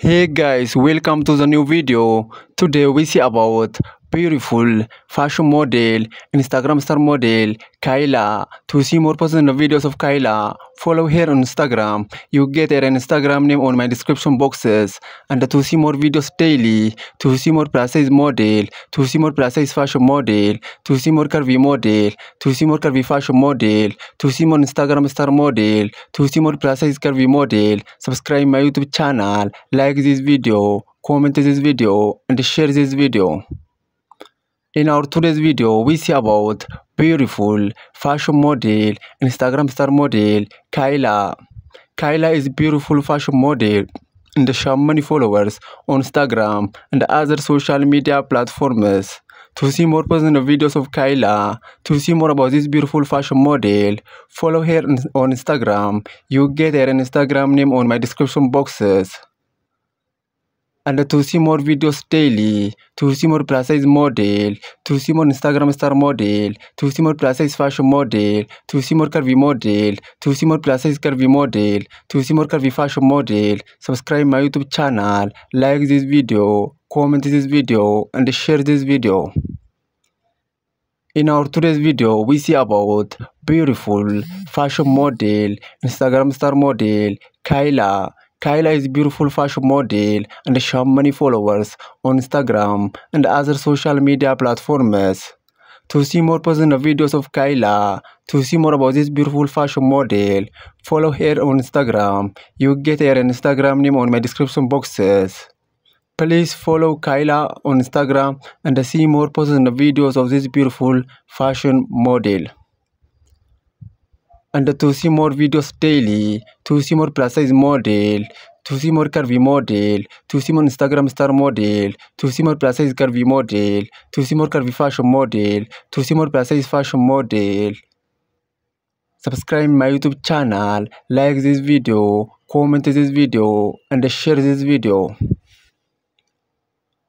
Hey guys, welcome to the new video. Today we see about beautiful fashion model, Instagram star model, Kyla. To see more personal videos of Kyla, follow her on Instagram. You get her Instagram name on my description boxes. And to see more videos daily, to see more plus size model, to see more plus size fashion model, to see more curvy model, to see more curvy fashion model, to see more Instagram star model, to see more plus size curvy model, subscribe my YouTube channel, like this video, comment this video, and share this video. In our today's video, we see about beautiful fashion model, Instagram star model, Kyla. Kyla is beautiful fashion model and she has many followers on Instagram and other social media platforms. To see more personal videos of Kyla, to see more about this beautiful fashion model, follow her on Instagram. You get her Instagram name on my description boxes. And to see more videos daily, to see more plus size model, to see more Instagram star model, to see more plus size fashion model, to see more curvy model, to see more plus size curvy model, to see more curvy fashion model, subscribe my YouTube channel, like this video, comment this video, and share this video. In our today's video, we see about beautiful fashion model, Instagram star model, Kyla. Kyla is a beautiful fashion model and she has many followers on Instagram and other social media platforms. To see more personal videos of Kyla, to see more about this beautiful fashion model, follow her on Instagram. You get her Instagram name on my description boxes. Please follow Kyla on Instagram and see more personal videos of this beautiful fashion model. And to see more videos daily, to see more plus size model, to see more curvy model, to see more Instagram star model, to see more plus size curvy model, to see more curvy fashion model, to see more plus size fashion model, subscribe my YouTube channel, like this video, comment this video, and share this video.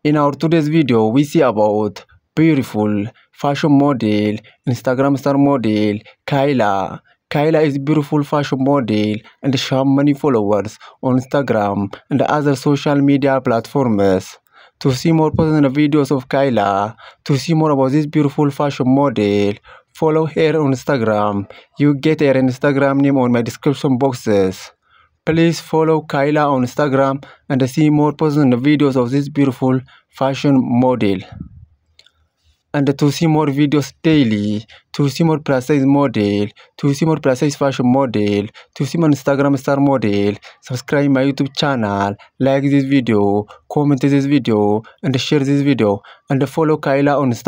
In our today's video, we see about beautiful fashion model, Instagram star model, Kyla. Kyla is a beautiful fashion model and she has many followers on Instagram and other social media platforms. To see more personal videos of Kyla, to see more about this beautiful fashion model, follow her on Instagram. You get her Instagram name on my description boxes. Please follow Kyla on Instagram and see more personal videos of this beautiful fashion model. And to see more videos daily, to see more plus size model, to see more plus size fashion model, to see more Instagram star model, subscribe my YouTube channel, like this video, comment this video, and share this video, and follow Kyla on Instagram.